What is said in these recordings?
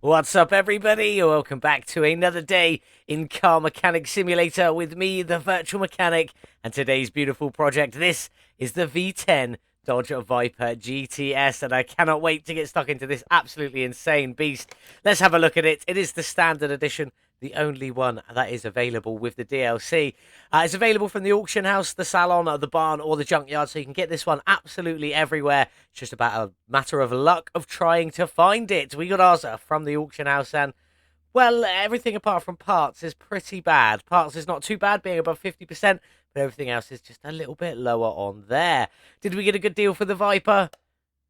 What's up, everybody? Welcome back to another day in Car Mechanic Simulator with me, the Virtual Mechanic, and today's beautiful project. This is the V10 Dodge Viper GTS, and I cannot wait to get stuck into this absolutely insane beast. Let's have a look at it. It is the standard edition, the only one that is available with the DLC. It's available from the auction house, the salon, the barn, or the junkyard, so you can get this one absolutely everywhere. It's just about a matter of luck of trying to find it. We got ours from the auction house, and well, everything apart from parts is pretty bad. Parts is not too bad, being above 50%, but everything else is just a little bit lower on there. Did we get a good deal for the Viper?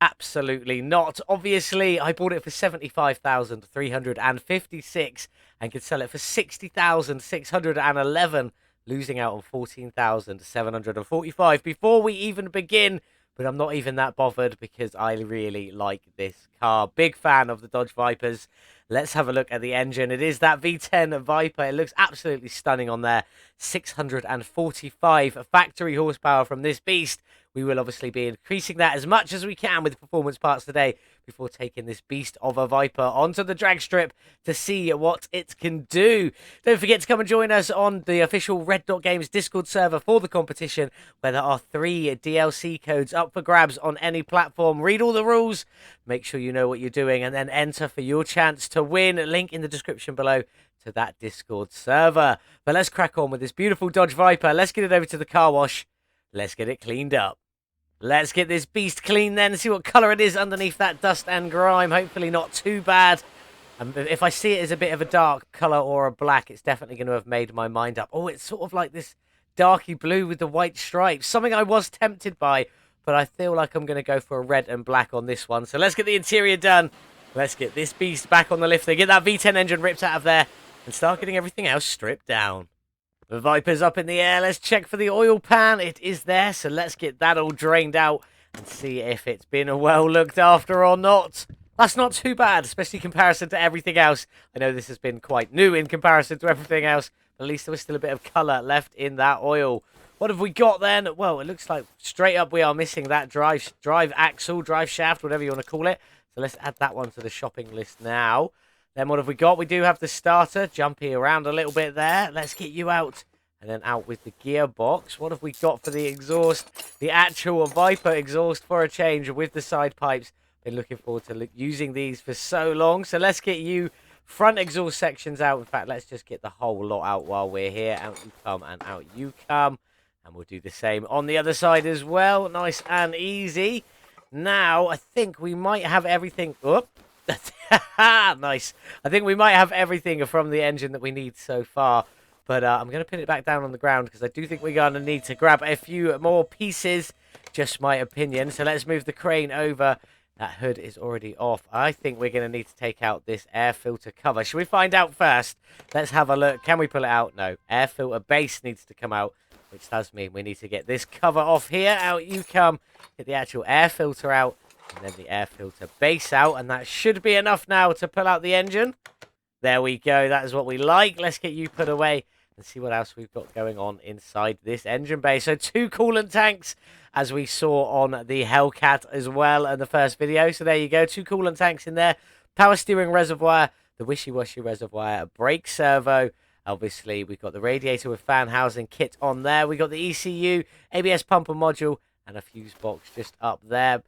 Absolutely not. Obviously, I bought it for 75,356 and could sell it for 60,611, losing out on 14,745 before we even begin. But I'm not even that bothered because I really like this car. Big fan of the Dodge Vipers. Let's have a look at the engine. It is that V10 Viper. It looks absolutely stunning on there. 645 factory horsepower from this beast. We will obviously be increasing that as much as we can with performance parts today before taking this beast of a Viper onto the drag strip to see what it can do. Don't forget to come and join us on the official Red Dot Games Discord server for the competition, where there are 3 DLC codes up for grabs on any platform. Read all the rules, make sure you know what you're doing, and then enter for your chance to win. Link in the description below to that Discord server. But let's crack on with this beautiful Dodge Viper. Let's get it over to the car wash. Let's get it cleaned up. Let's get this beast clean then, see what colour it is underneath that dust and grime. Hopefully not too bad. And if I see it as a bit of a dark colour or a black, it's definitely going to have made my mind up. Oh, it's sort of like this darky blue with the white stripes. Something I was tempted by, but I feel like I'm going to go for a red and black on this one. So let's get the interior done. Let's get this beast back on the lifter. Get that V10 engine ripped out of there and start getting everything else stripped down. The Viper's up in the air. Let's check for the oil pan. It is there, so let's get that all drained out and see if it's been well looked after or not. That's not too bad, especially in comparison to everything else. I know this has been quite new in comparison to everything else, but at least there was still a bit of colour left in that oil. What have we got then? Well, it looks like straight up we are missing that drive axle, drive shaft, whatever you want to call it. So let's add that one to the shopping list now. Then what have we got? We do have the starter. Jumpy around a little bit there. Let's get you out. And then out with the gearbox. What have we got for the exhaust? The actual Viper exhaust for a change with the side pipes. Been looking forward to using these for so long. So let's get you front exhaust sections out. In fact, let's just get the whole lot out while we're here. Out you come and out you come. And we'll do the same on the other side as well. Nice and easy. Now, I think we might have everything... Oop. Nice. I think we might have everything from the engine that we need so far. But I'm going to put it back down on the ground because I do think we're going to need to grab a few more pieces. Just my opinion. So let's move the crane over. That hood is already off. I think we're going to need to take out this air filter cover. Should we find out first? Let's have a look. Can we pull it out? No. Air filter base needs to come out, which does mean we need to get this cover off here. Out you come. Get the actual air filter out. And then the air filter base out. And that should be enough now to pull out the engine. There we go. That is what we like. Let's get you put away and see what else we've got going on inside this engine bay. So 2 coolant tanks, as we saw on the Hellcat as well in the first video. So there you go. 2 coolant tanks in there. Power steering reservoir, the wishy-washy reservoir, a brake servo. Obviously, we've got the radiator with fan housing kit on there. We got the ECU, ABS pumper module, and a fuse box just up there.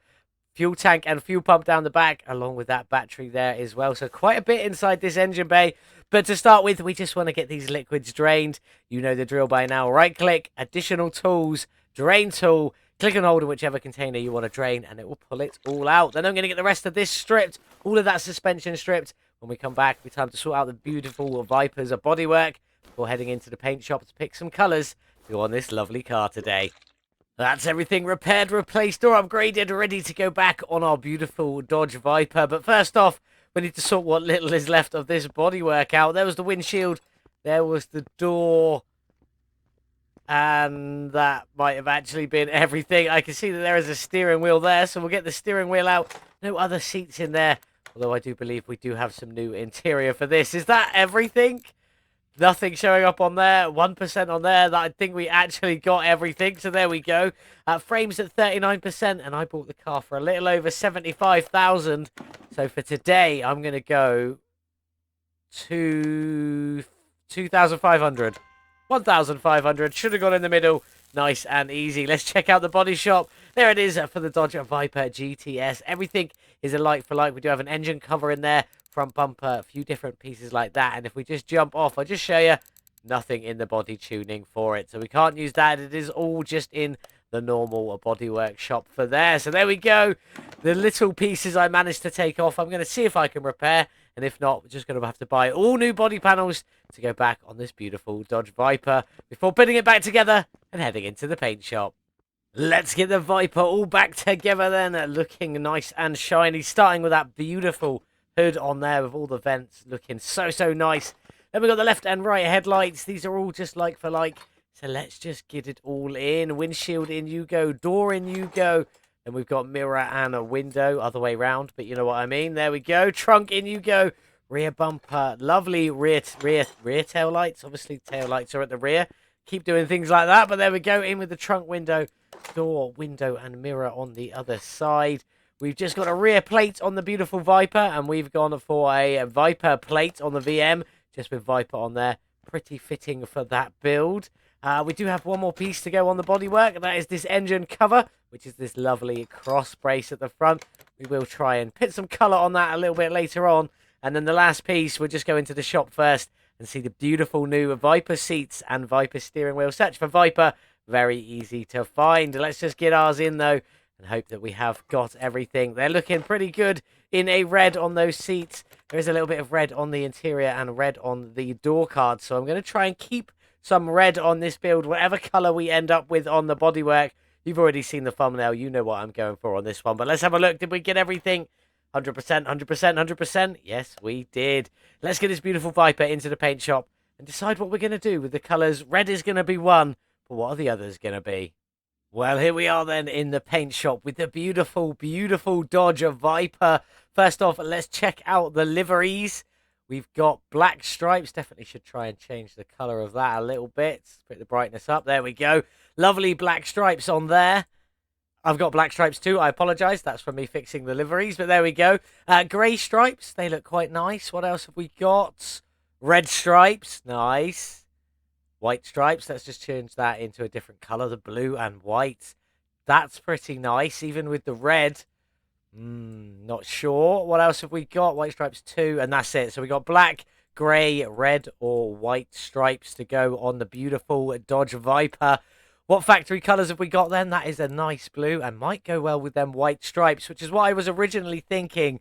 Fuel tank and fuel pump down the back, along with that battery there as well. So quite a bit inside this engine bay. But to start with, we just want to get these liquids drained. You know the drill by now. Right-click, additional tools, drain tool. Click and hold in whichever container you want to drain, and it will pull it all out. Then I'm going to get the rest of this stripped, all of that suspension stripped. When we come back, it's time to sort out the beautiful Viper's bodywork before heading into the paint shop to pick some colours to go on this lovely car today. That's everything repaired, replaced, or upgraded, ready to go back on our beautiful Dodge Viper. But first off, we need to sort what little is left of this bodywork out. There was the windshield, there was the door, and that might have actually been everything. I can see that there is a steering wheel there, so we'll get the steering wheel out. No other seats in there, although I do believe we do have some new interior for this. Is that everything? Nothing showing up on there. 1% on there. That I think we actually got everything. So there we go. Frames at 39%. And I bought the car for a little over 75,000. So for today, I'm going to go 2,500. 1,500. Should have gone in the middle. Nice and easy. Let's check out the body shop. There it is for the Dodge Viper GTS. Everything is a like for like. We do have an engine cover in there, front bumper, a few different pieces like that. And if we just jump off, I'll just show you nothing in the body tuning for it. So we can't use that. It is all just in the normal bodywork shop for there. So there we go. The little pieces I managed to take off, I'm going to see if I can repair. And if not, we're just going to have to buy all new body panels to go back on this beautiful Dodge Viper before putting it back together and heading into the paint shop. Let's get the Viper all back together then, looking nice and shiny, starting with that beautiful hood on there with all the vents looking so nice. Then we've got the left and right headlights. These are all just like for like. So let's just get it all in. Windshield in you go, door in you go. Then we've got mirror and a window, other way round, but you know what I mean. There we go. Trunk in you go. Rear bumper, lovely rear tail lights. Obviously, tail lights are at the rear. Keep doing things like that, but there we go. In with the trunk window, door, window, and mirror on the other side. We've just got a rear plate on the beautiful Viper, and we've gone for a Viper plate on the VM, just with Viper on there. Pretty fitting for that build. We do have one more piece to go on the bodywork, and that is this engine cover, which is this lovely cross brace at the front. We will try and put some colour on that a little bit later on. And then the last piece, we'll just go into the shop first and see the beautiful new Viper seats and Viper steering wheel. Search for Viper, very easy to find. Let's just get ours in, though, and hope that we have got everything. They're looking pretty good in a red on those seats. There is a little bit of red on the interior and red on the door card, so I'm going to try and keep some red on this build, whatever colour we end up with on the bodywork. You've already seen the thumbnail. You know what I'm going for on this one. But let's have a look. Did we get everything? 100%, 100%, 100%? Yes, we did. Let's get this beautiful Viper into the paint shop and decide what we're going to do with the colours. Red is going to be one, but what are the others going to be? Well, here we are then in the paint shop with the beautiful, beautiful Dodge Viper. First off, let's check out the liveries. We've got black stripes. Definitely should try and change the colour of that a little bit. Put the brightness up. There we go. Lovely black stripes on there. I've got black stripes too. I apologise. That's from me fixing the liveries. But there we go. Grey stripes. They look quite nice. What else have we got? Red stripes. Nice. White stripes. Let's just change that into a different colour. The blue and white. That's pretty nice. Even with the red. Not sure. What else have we got? White stripes too, and that's it. So we got black, grey, red, or white stripes to go on the beautiful Dodge Viper. What factory colours have we got then? That is a nice blue and might go well with them white stripes, which is what I was originally thinking,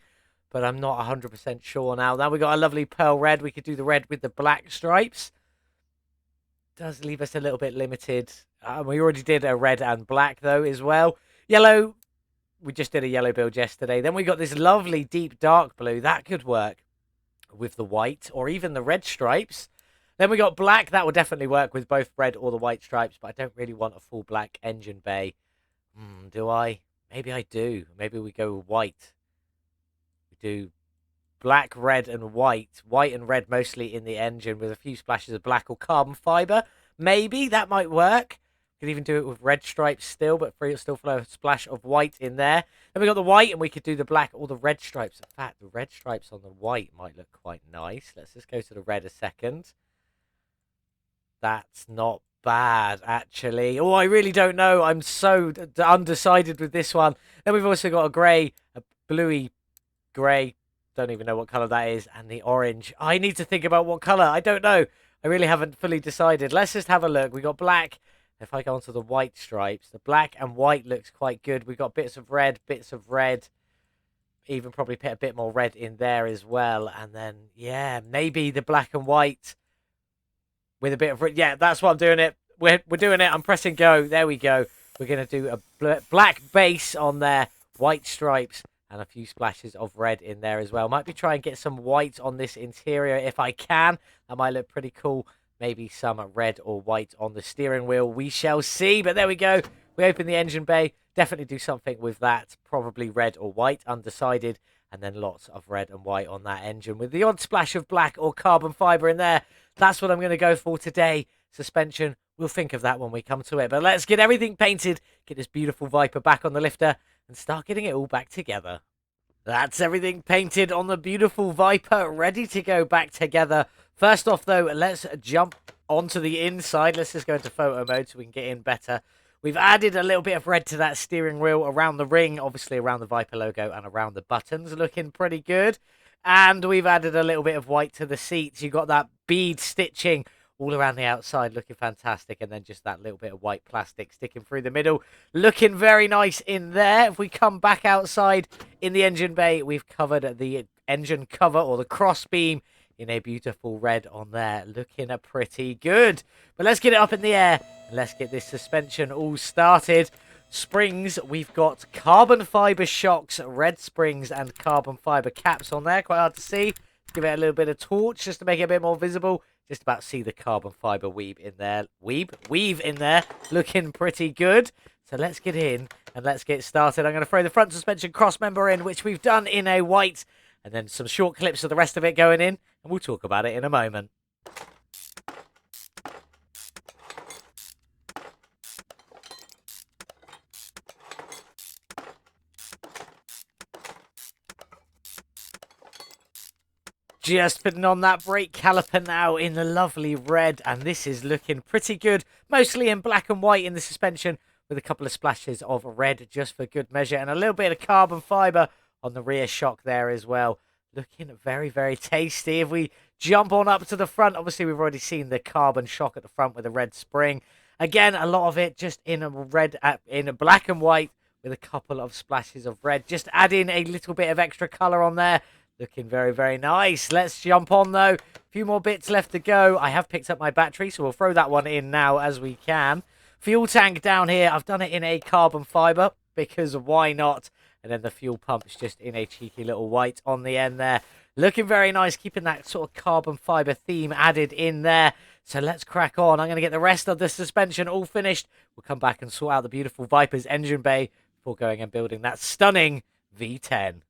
but I'm not 100% sure now. Now we got a lovely pearl red. We could do the red with the black stripes. Does leave us a little bit limited. We already did a red and black though as well. Yellow. We just did a yellow build yesterday. Then we got this lovely deep dark blue. That could work with the white or even the red stripes. Then we got black. That will definitely work with both red or the white stripes, but I don't really want a full black engine bay. Do I? Maybe I do. Maybe we go with white. We do black, red, and white. White and red mostly in the engine with a few splashes of black or carbon fibre. Maybe that might work. Could even do it with red stripes still, but still throw a splash of white in there. Then we got the white, and we could do the black or the red stripes. In fact, the red stripes on the white might look quite nice. Let's just go to the red a second. That's not bad, actually. Oh, I really don't know. I'm so undecided with this one. Then we've also got a grey, a bluey grey. Don't even know what colour that is. And the orange. I need to think about what colour. I don't know. I really haven't fully decided. Let's just have a look. We got black. If I go onto the white stripes, the black and white looks quite good. We've got bits of red. Even probably put a bit more red in there as well. And then, yeah, maybe the black and white with a bit of red. Yeah, that's what I'm doing it. We're doing it. I'm pressing go. There we go. We're going to do a black base on there, white stripes, and a few splashes of red in there as well. Might be trying to get some white on this interior if I can. That might look pretty cool. Maybe some red or white on the steering wheel. We shall see. But there we go. We open the engine bay. Definitely do something with that. Probably red or white. Undecided. And then lots of red and white on that engine with the odd splash of black or carbon fibre in there. That's what I'm going to go for today. Suspension. We'll think of that when we come to it. But let's get everything painted. Get this beautiful Viper back on the lifter. And start getting it all back together. That's everything painted on the beautiful Viper, ready to go back together. First off, though, let's jump onto the inside. Let's just go into photo mode so we can get in better. We've added a little bit of red to that steering wheel around the ring, obviously around the Viper logo and around the buttons, looking pretty good. And we've added a little bit of white to the seats. You've got that bead stitching all around the outside, looking fantastic. And then just that little bit of white plastic sticking through the middle, looking very nice in there. If we come back outside in the engine bay, we've covered the engine cover or the cross beam in a beautiful red on there, looking pretty good. But let's get it up in the air and let's get this suspension all started. Springs, we've got carbon fiber shocks, red springs and carbon fiber caps on there. Quite hard to see. Give it a little bit of torch just to make it a bit more visible. Just about see the carbon fiber weave in there. Weave in there. Looking pretty good. So let's get in and let's get started. I'm going to throw the front suspension cross member in, which we've done in a white. And then some short clips of the rest of it going in. And we'll talk about it in a moment. Just putting on that brake caliper now in the lovely red, and this is looking pretty good. Mostly in black and white in the suspension with a couple of splashes of red just for good measure, and a little bit of carbon fiber on the rear shock there as well. Looking very, very tasty. If we jump on up to the front, obviously we've already seen the carbon shock at the front with a red spring. Again, a lot of it just in a red, in a black and white with a couple of splashes of red. Just add in a little bit of extra color on there. Looking very, very nice. Let's jump on, though. A few more bits left to go. I have picked up my battery, so we'll throw that one in now as we can. Fuel tank down here. I've done it in a carbon fiber because why not? And then the fuel pump's just in a cheeky little white on the end there. Looking very nice, keeping that sort of carbon fiber theme added in there. So let's crack on. I'm going to get the rest of the suspension all finished. We'll come back and sort out the beautiful Viper's engine bay before going and building that stunning V10.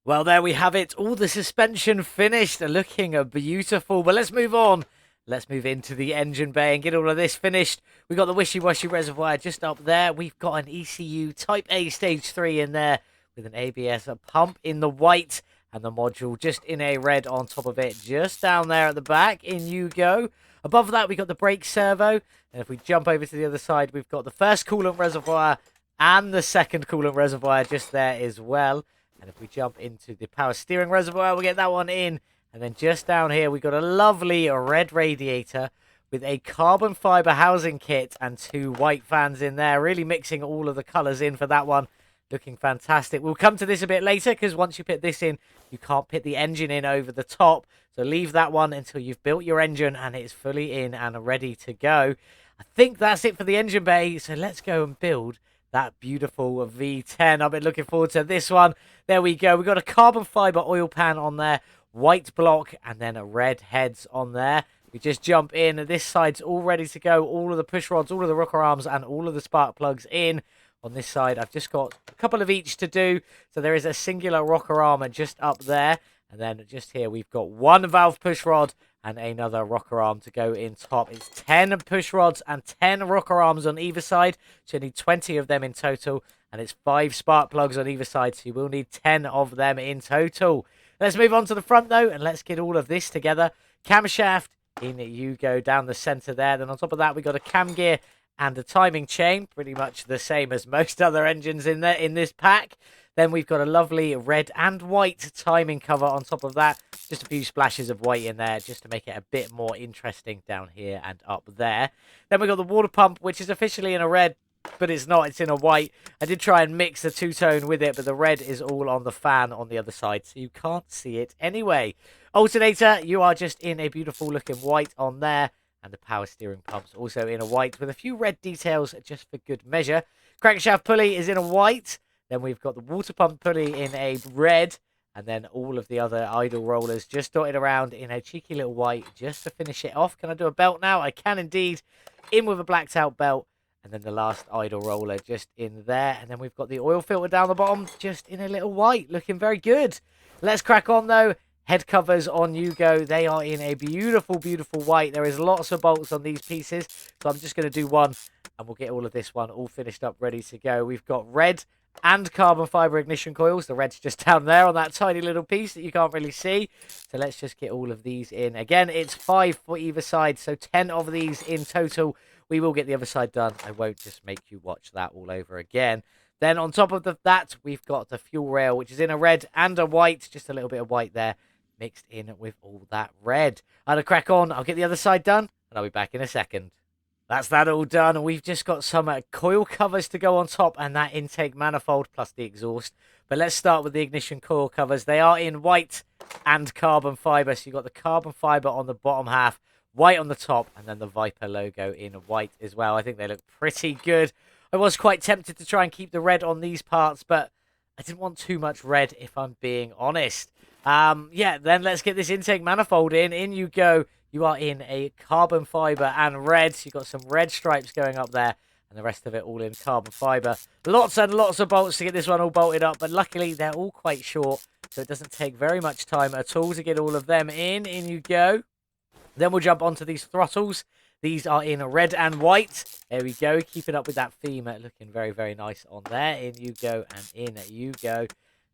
Well, there we have it. All the suspension finished. Looking beautiful. But let's move on. Let's move into the engine bay and get all of this finished. We've got the wishy-washy reservoir just up there. We've got an ECU Type A Stage 3 in there with an ABS pump in the white and the module just in a red on top of it. Just down there at the back. In you go. Above that, we've got the brake servo. And if we jump over to the other side, we've got the first coolant reservoir and the second coolant reservoir just there as well. And if we jump into the power steering reservoir, we'll get that one in. And then just down here, we've got a lovely red radiator with a carbon fiber housing kit and two white fans in there. Really mixing all of the colors in for that one. Looking fantastic. We'll come to this a bit later because once you put this in, you can't put the engine in over the top. So leave that one until you've built your engine and it's fully in and ready to go. I think that's it for the engine bay. So let's go and build that beautiful V10. I've been looking forward to this one. There we go. We've got a carbon fiber oil pan on there, white block, and then a red heads on there. We just jump in. This side's all ready to go. All of the push rods, all of the rocker arms, and all of the spark plugs in. On this side, I've just got a couple of each to do. So there is a singular rocker arm just up there. And then just here, we've got one valve push rod and another rocker arm to go in top. It's 10 push rods and 10 rocker arms on either side. So you need 20 of them in total. And it's 5 spark plugs on either side. So you will need 10 of them in total. Let's move on to the front, though, and let's get all of this together. Camshaft, in you go down the center there. Then on top of that, we've got a cam gear and a timing chain. Pretty much the same as most other engines in there in this pack. Then we've got a lovely red and white timing cover on top of that. Just a few splashes of white in there just to make it a bit more interesting down here and up there. Then we've got the water pump, which is officially in a red, but it's not. It's in a white. I did try and mix the two-tone with it, but the red is all on the fan on the other side, so you can't see it anyway. Alternator, you are just in a beautiful looking white on there. And the power steering pump's also in a white with a few red details just for good measure. Crankshaft pulley is in a white. Then we've got the water pump pulley in a red. And then all of the other idle rollers just dotted around in a cheeky little white just to finish it off. Can I do a belt now? I can indeed. In with a blacked out belt. And then the last idle roller just in there. And then we've got the oil filter down the bottom just in a little white. Looking very good. Let's crack on though. Head covers on you go. They are in a beautiful, beautiful white. There is lots of bolts on these pieces. So I'm just going to do one and we'll get all of this one all finished up, ready to go. We've got red and carbon fiber ignition coils. The red's just down there on that tiny little piece that you can't really see. So let's just get all of these in. Again, it's 5 for either side, so 10 of these in total. We will get the other side done. I won't just make you watch that all over again. Then on top of that, we've got the fuel rail, which is in a red and a white. Just a little bit of white there mixed in with all that red. I'll crack on. I'll get the other side done, and I'll be back in a second. That's that all done. We've just got some coil covers to go on top and that intake manifold plus the exhaust. But let's start with the ignition coil covers. They are in white and carbon fiber. So you've got the carbon fiber on the bottom half, white on the top, and then the Viper logo in white as well. I think they look pretty good. I was quite tempted to try and keep the red on these parts, but I didn't want too much red if I'm being honest. Yeah, then let's get this intake manifold in. In you go. You are in a carbon fiber and red. So you've got some red stripes going up there and the rest of it all in carbon fiber. Lots and lots of bolts to get this one all bolted up, but luckily they're all quite short, so it doesn't take very much time at all to get all of them in. In you go. Then we'll jump onto these throttles. These are in red and white. There we go. Keeping up with that theme. Looking very, very nice on there. In you go and in you go.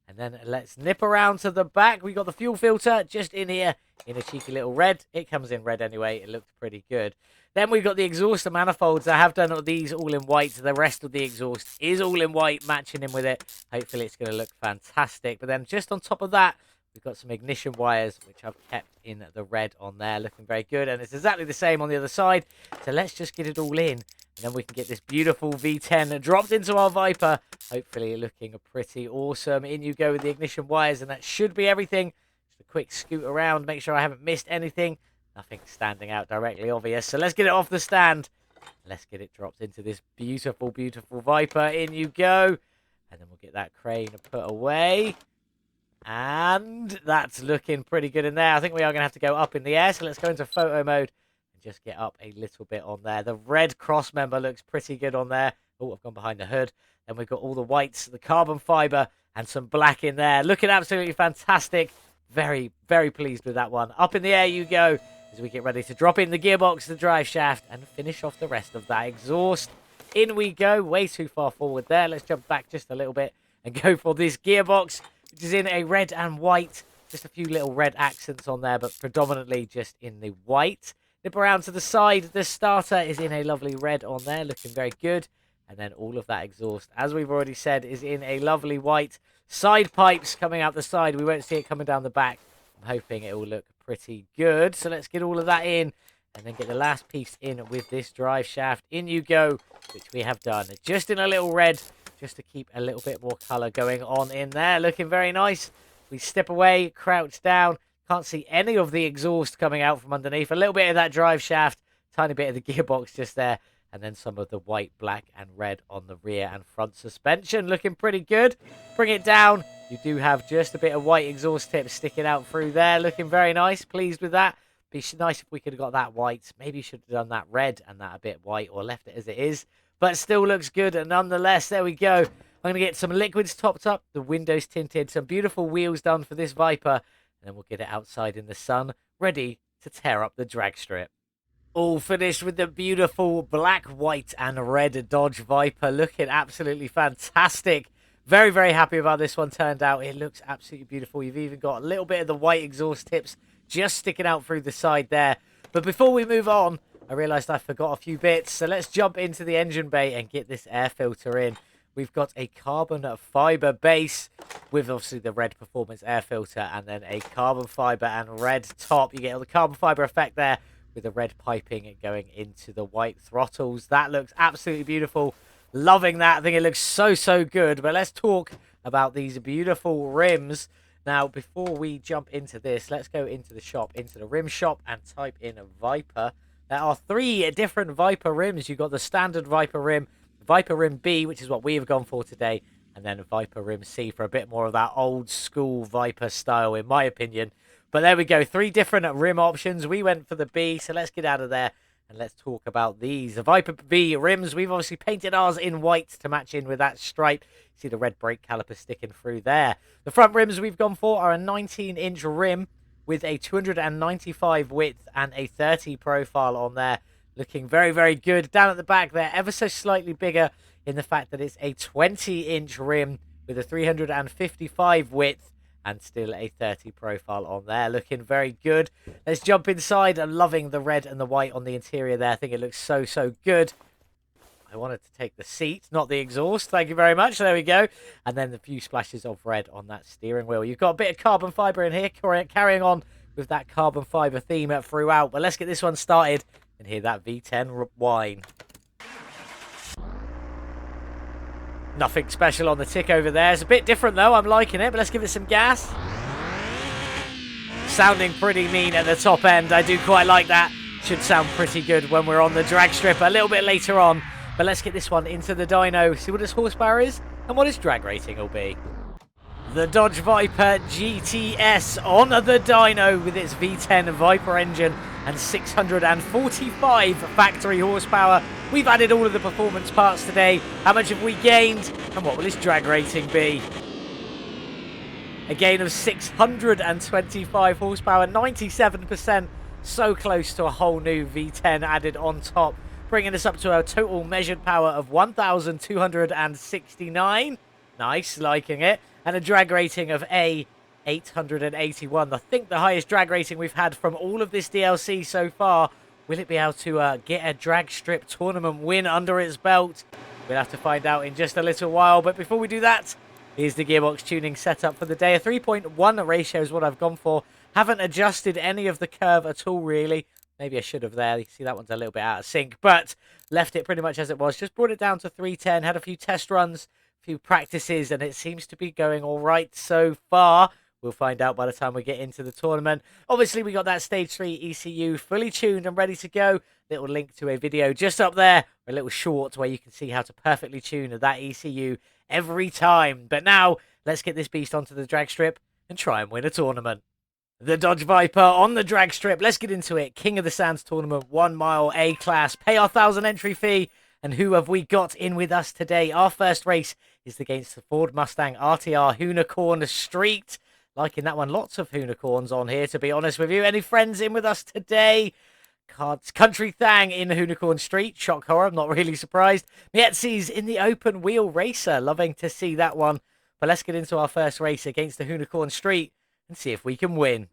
And then let's nip around to the back. We got the fuel filter just in here in a cheeky little red. It comes in red anyway. It looks pretty good. Then we've got the exhaust manifolds. I have done these all in white. The rest of the exhaust is all in white, matching in with it. Hopefully it's going to look fantastic. But then just on top of that, we've got some ignition wires, which I've kept in the red on there. Looking very good. And it's exactly the same on the other side. So let's just get it all in. And then we can get this beautiful V10 dropped into our Viper. Hopefully looking pretty awesome. In you go with the ignition wires, and that should be everything. Just a quick scoot around, make sure I haven't missed anything. Nothing standing out directly obvious. So let's get it off the stand. Let's get it dropped into this beautiful, beautiful Viper. In you go. And then we'll get that crane put away. And that's looking pretty good in there. I think we are going to have to go up in the air. So let's go into photo mode. Just get up a little bit on there. The red cross member looks pretty good on there. Oh, I've gone behind the hood. Then we've got all the whites, the carbon fiber, and some black in there. Looking absolutely fantastic. Very, very pleased with that one. Up in the air you go as we get ready to drop in the gearbox, the drive shaft, and finish off the rest of that exhaust. In we go. Way too far forward there. Let's jump back just a little bit and go for this gearbox, which is in a red and white. Just a few little red accents on there, but predominantly just in the white. Nip around to the side. The starter is in a lovely red on there, looking very good. And then all of that exhaust, as we've already said, is in a lovely white. Side pipes coming out the side. We won't see it coming down the back. I'm hoping it will look pretty good. So let's get all of that in and then get the last piece in with this drive shaft. In you go, which we have done. Just in a little red, just to keep a little bit more colour going on in there. Looking very nice. We step away, crouch down. Can't see any of the exhaust coming out from underneath. A little bit of that drive shaft, tiny bit of the gearbox just there, and then some of the white, black, and red on the rear and front suspension. Looking pretty good. Bring it down. You do have just a bit of white exhaust tips sticking out through there. Looking very nice. Pleased with that. Be nice if we could have got that white. Maybe you should have done that red and that a bit white, or left it as it is. But still looks good. And nonetheless, there we go. I'm going to get some liquids topped up, the windows tinted, some beautiful wheels done for this Viper. And then we'll get it outside in the sun, ready to tear up the drag strip. All finished with the beautiful black, white, and red Dodge Viper. Looking absolutely fantastic. Very, very happy about this one turned out. It looks absolutely beautiful. You've even got a little bit of the white exhaust tips just sticking out through the side there. But before we move on, I realised I forgot a few bits. So let's jump into the engine bay and get this air filter in. We've got a carbon fiber base with obviously the red performance air filter, and then a carbon fiber and red top. You get all the carbon fiber effect there with the red piping going into the white throttles. That looks absolutely beautiful. Loving that. I think it looks so, so good. But let's talk about these beautiful rims. Now, before we jump into this, let's go into the shop, into the rim shop, and type in a Viper. There are 3 different Viper rims. You've got the standard Viper rim, Viper Rim B, which is what we have gone for today, and then Viper Rim C for a bit more of that old school Viper style, in my opinion. But there we go, 3 different rim options. We went for the B, so let's get out of there and let's talk about these. The Viper B rims, we've obviously painted ours in white to match in with that stripe. See the red brake caliper sticking through there. The front rims we've gone for are a 19-inch rim with a 295 width and a 30 profile on there. Looking very, very good. Down at the back there, ever so slightly bigger in the fact that it's a 20-inch rim with a 355 width and still a 30 profile on there. Looking very good. Let's jump inside. I'm loving the red and the white on the interior there. I think it looks so, so good. I wanted to take the seat, not the exhaust. Thank you very much. There we go. And then the few splashes of red on that steering wheel. You've got a bit of carbon fiber in here, carrying on with that carbon fiber theme throughout. But let's get this one started and hear that V10 whine. Nothing special on the tick over there. It's a bit different though. I'm liking it, but let's give it some gas. Sounding pretty mean at the top end. I do quite like that. Should sound pretty good when we're on the drag strip a little bit later on. But let's get this one into the dyno, see what its horsepower is and what its drag rating will be. The Dodge Viper GTS on the dyno with its V10 Viper engine and 645 factory horsepower. We've added all of the performance parts today. How much have we gained and what will its drag rating be? A gain of 625 horsepower, 97%. So close to a whole new V10 added on top, bringing us up to a total measured power of 1,269. Nice, liking it. And a drag rating of 881. I think the highest drag rating we've had from all of this DLC so far. Will it be able to get a drag strip tournament win under its belt? We'll have to find out in just a little while. But before we do that, here's the gearbox tuning setup for the day. A 3.1 ratio is what I've gone for. Haven't adjusted any of the curve at all, really. Maybe I should have there. You see that one's a little bit out of sync, but left it pretty much as it was. Just brought it down to 310, had a few test runs, a few practices, and it seems to be going all right so far. We'll find out by the time we get into the tournament. Obviously, we got that Stage 3 ECU fully tuned and ready to go. Little link to a video just up there, a little short where you can see how to perfectly tune that ECU every time. But now, let's get this beast onto the drag strip and try and win a tournament. The Dodge Viper on the drag strip. Let's get into it. King of the Sands tournament, 1 mile A class. Pay our 1,000 entry fee. And who have we got in with us today? Our first race is against the Ford Mustang RTR Hoonicorn Street. Liking that one. Lots of Hoonicorns on here, to be honest with you. Any friends in with us today? Country Thang in Hoonicorn Street. Shock horror. I'm not really surprised. Mietzi's in the open wheel racer. Loving to see that one. But let's get into our first race against the Hoonicorn Street and see if we can win.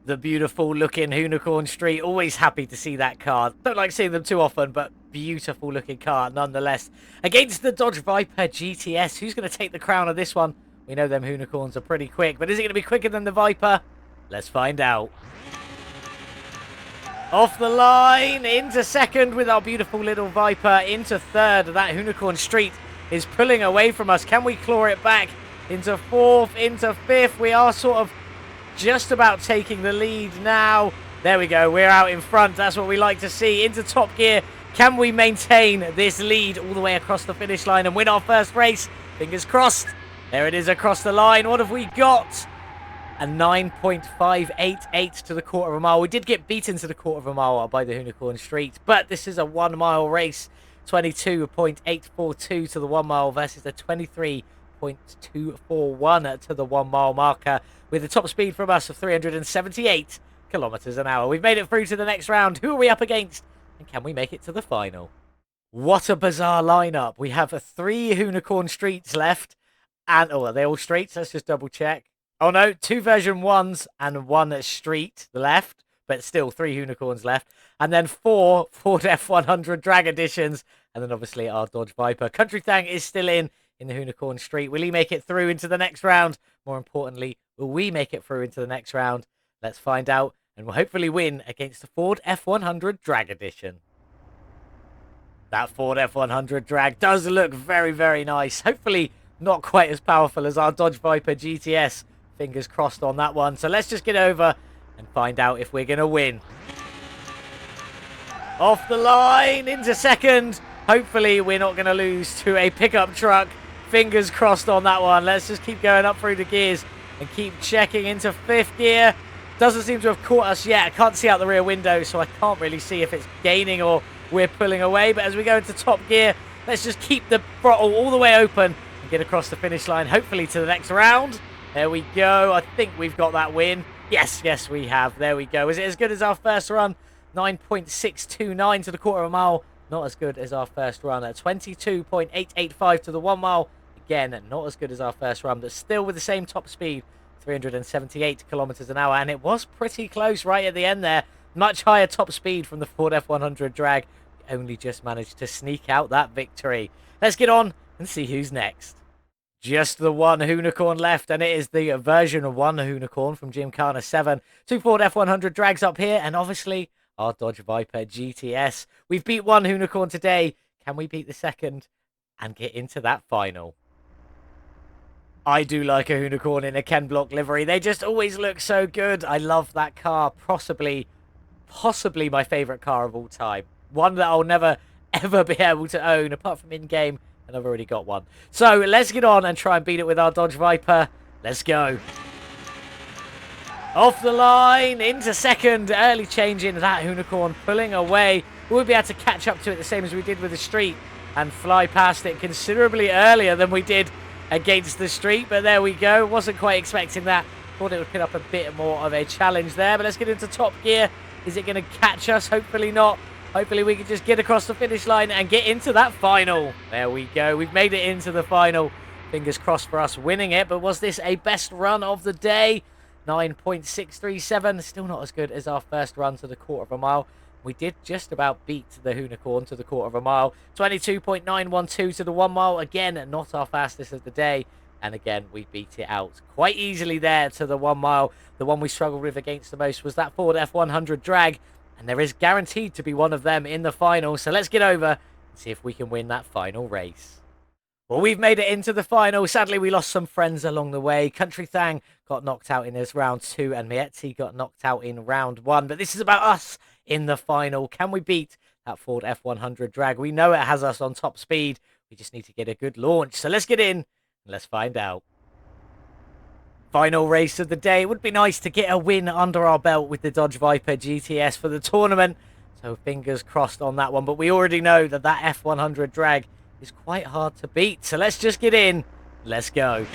The beautiful looking Hoonicorn Street. Always happy to see that car. Don't like seeing them too often, but beautiful looking car nonetheless. Against the Dodge Viper GTS. Who's going to take the crown of this one? We know them Hoonicorns are pretty quick, but is it going to be quicker than the Viper? Let's find out. Off the line, into second with our beautiful little Viper, into third. That Hoonicorn Street is pulling away from us. Can we claw it back? Into fourth, into fifth. We are sort of just about taking the lead now. There we go. We're out in front. That's what we like to see. Into top gear. Can we maintain this lead all the way across the finish line and win our first race? Fingers crossed. There it is across the line. What have we got? A 9.588 to the quarter of a mile. We did get beaten to the quarter of a mile by the Hoonicorn Street, but this is a 1 mile race. 22.842 to the 1 mile versus the 23.241 to the 1 mile marker, with a top speed from us of 378 kilometers an hour. We've made it through to the next round. Who are we up against? And can we make it to the final? What a bizarre lineup. We have 3 Hoonicorn Streets left. And, oh, are they all streets? Let's just double check. Oh, no, 2 version 1s and 1 street left. But still 3 Hoonicorns left. And then 4 Ford F100 drag editions. And then obviously our Dodge Viper. Country Thang is still in the Hoonicorn Street. Will he make it through into the next round? More importantly, will we make it through into the next round? Let's find out. And we'll hopefully win against the Ford F100 drag edition. That Ford F100 drag does look very, very nice. Hopefully not quite as powerful as our Dodge Viper GTS. Fingers crossed on that one. So let's just get over and find out if we're going to win. Off the line, into second. Hopefully we're not going to lose to a pickup truck. Fingers crossed on that one. Let's just keep going up through the gears and keep checking into 5th gear. Doesn't seem to have caught us yet. I can't see out the rear window, so I can't really see if it's gaining or we're pulling away. But as we go into top gear, let's just keep the throttle all the way open and get across the finish line, hopefully to the next round. There we go. I think we've got that win. Yes, yes, we have. There we go. Is it as good as our first run? 9.629 to the quarter of a mile. not as good as our first run at 22.885 to the 1 mile. Again, not as good as our first run, but still with the same top speed, 378 kilometers an hour. And it was pretty close right at the end there. Much higher top speed from the Ford F100 drag. We only just managed to sneak out that victory. Let's get on and see who's next. Just the one unicorn left, and it is the version 1 unicorn from Gymkhana 7. 2 Ford F100 drags up here, and obviously our Dodge Viper GTS. We've beat one unicorn today. Can we beat the second and get into that final? I do like a unicorn in a Ken Block livery. They just always look so good. I love that car. Possibly my favorite car of all time. One that I'll never, ever be able to own, apart from in-game. And I've already got one. So let's get on and try and beat it with our Dodge Viper. Let's go. Off the line, into second. Early change in that unicorn, pulling away. We'll be able to catch up to it the same as we did with the street and fly past it considerably earlier than we did against the street. But there we go. Wasn't quite expecting that. Thought it would put up a bit more of a challenge there. But let's get into top gear. Is it going to catch us? Hopefully not. Hopefully we can just get across the finish line and get into that final. There we go. We've made it into the final. Fingers crossed for us winning it. But was this a best run of the day? 9.637. Still not as good as our first run to the quarter of a mile. We did just about beat the unicorn to the quarter of a mile. 22.912 to the 1 mile. Again, not our fastest of the day. And again, we beat it out quite easily there to the 1 mile. The one we struggled with against the most was that Ford F100 drag. And there is guaranteed to be one of them in the final. So let's get over and see if we can win that final race. Well, we've made it into the final. Sadly, we lost some friends along the way. Country Thang got knocked out in his round 2. And Mietzi got knocked out in round 1. But this is about us in the final. Can we beat that Ford F100 drag? We know it has us on top speed. We just need to get a good launch. So let's get in and let's find out. Final race of the day. It would be nice to get a win under our belt with the Dodge Viper GTS for the tournament. So fingers crossed on that one. But we already know that that F100 drag is quite hard to beat. So let's just get in. Let's go.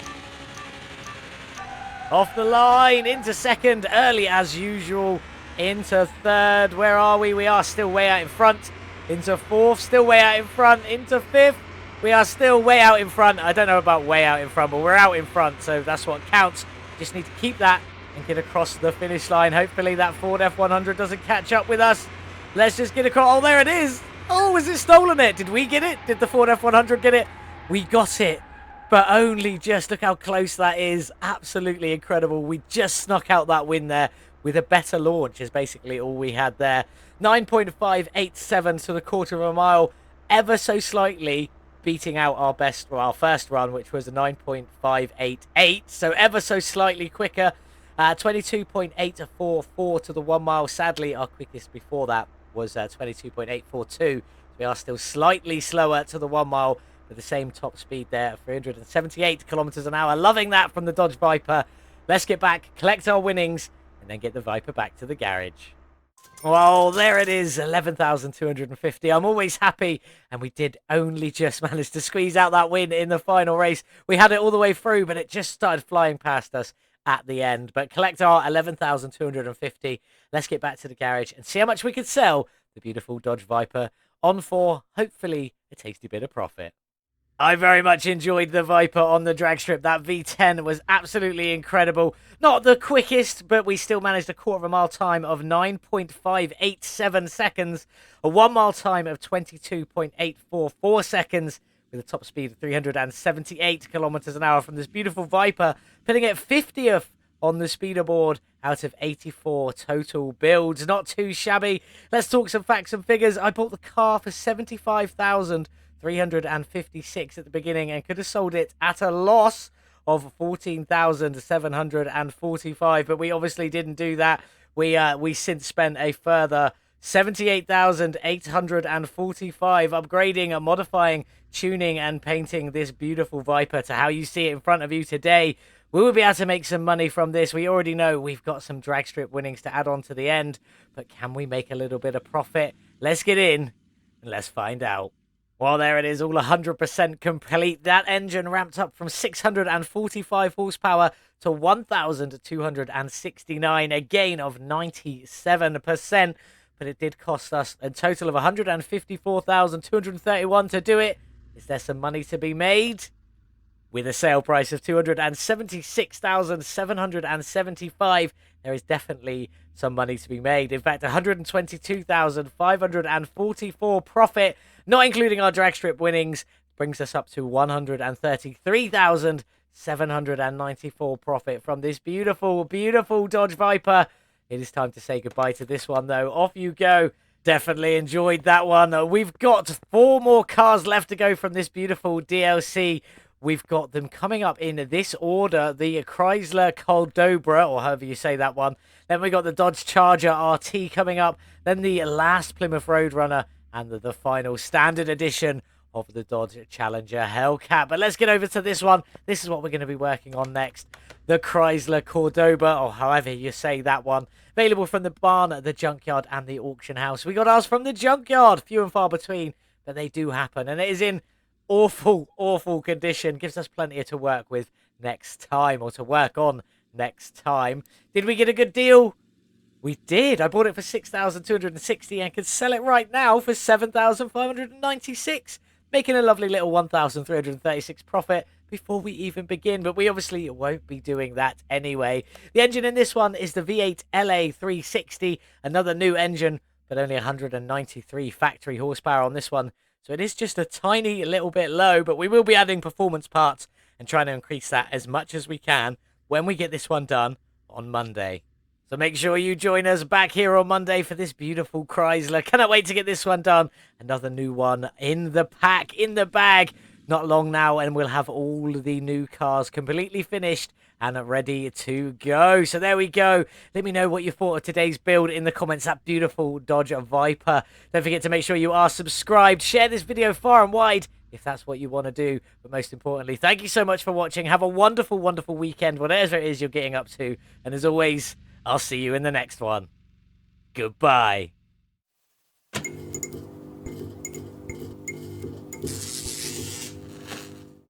Off the line, into second, early as usual. Into third. Where are we? We are still way out in front. Into fourth, still way out in front. Into fifth. We are still way out in front. I don't know about way out in front, but we're out in front, so that's what counts. Just need to keep that and get across the finish line. Hopefully that Ford F100 doesn't catch up with us. Let's just get across. Oh, there it is. Oh, has it stolen it? Did we get it? Did the Ford F100 get it? We got it, but only just. Look how close that is. Absolutely incredible. We just snuck out that win there with a better launch is basically all we had there. 9.587 to the quarter of a mile, ever so slightly beating out our first run, which was a 9.588, so ever so slightly quicker. 22.844 to the 1 mile. Sadly, our quickest before that was 22.842. We are still slightly slower to the 1 mile with the same top speed there, 378 kilometers an hour. Loving that from the Dodge Viper. Let's get back, collect our winnings, and then get the Viper back to the garage. Well, there it is, 11,250. I'm always happy, and we did only just manage to squeeze out that win in the final race. We had it all the way through, but it just started flying past us at the end. But collect our 11,250. Let's get back to the garage and see how much we could sell the beautiful Dodge Viper on for, hopefully, a tasty bit of profit. I very much enjoyed the Viper on the drag strip. That V10 was absolutely incredible. Not the quickest, but we still managed a quarter of a mile time of 9.587 seconds. A 1 mile time of 22.844 seconds with a top speed of 378 kilometers an hour from this beautiful Viper, putting it 50th on the speederboard out of 84 total builds. Not too shabby. Let's talk some facts and figures. I bought the car for 75,356 at the beginning and could have sold it at a loss of 14,745, but we obviously didn't do that. We since spent a further 78,845 upgrading and modifying, tuning and painting this beautiful Viper to how you see it in front of you today. We will be able to make some money from this. We already know we've got some drag strip winnings to add on to the end, but can we make a little bit of profit? Let's get in and let's find out. Well, there it is, all 100% complete. That engine ramped up from 645 horsepower to 1,269, a gain of 97%. but it did cost us a total of 154,231 to do it. Is there some money to be made? With a sale price of 276,775, there is definitely some money to be made. In fact, 122,544 profit, not including our drag strip winnings, brings us up to 133,794 profit from this beautiful, beautiful Dodge Viper. It is time to say goodbye to this one, though. Off you go. Definitely enjoyed that one. We've got 4 more cars left to go from this beautiful DLC. We've got them coming up in this order. The Chrysler Cordobra, or however you say that one. Then we got the Dodge Charger RT coming up. Then the last Plymouth Roadrunner. And the final standard edition of the Dodge Challenger Hellcat. But let's get over to this one. This is what we're going to be working on next. The Chrysler Cordoba, or however you say that one. Available from the barn, the junkyard, and the auction house. We got ours from the junkyard. Few and far between, but they do happen. And it is in awful condition. Gives us plenty to work with next time, or to work on next time. Did we get a good deal? We did. I bought it for 6,260 and can sell it right now for 7,596, making a lovely little 1,336 profit before we even begin. But we obviously won't be doing that anyway. The engine in this one is the V8 LA360, another new engine, but only 193 factory horsepower on this one. So it is just a tiny little bit low, but we will be adding performance parts and trying to increase that as much as we can when we get this one done on Monday. So make sure you join us back here on Monday for this beautiful Chrysler. Cannot wait to get this one done. Another new one in the pack, in the bag. Not long now, and we'll have all the new cars completely finished and ready to go. So there we go. Let me know what you thought of today's build in the comments. That beautiful Dodge Viper. Don't forget to make sure you are subscribed. Share this video far and wide if that's what you want to do. But most importantly, thank you so much for watching. Have a wonderful, wonderful weekend, whatever it is you're getting up to. And as always, I'll see you in the next one. Goodbye.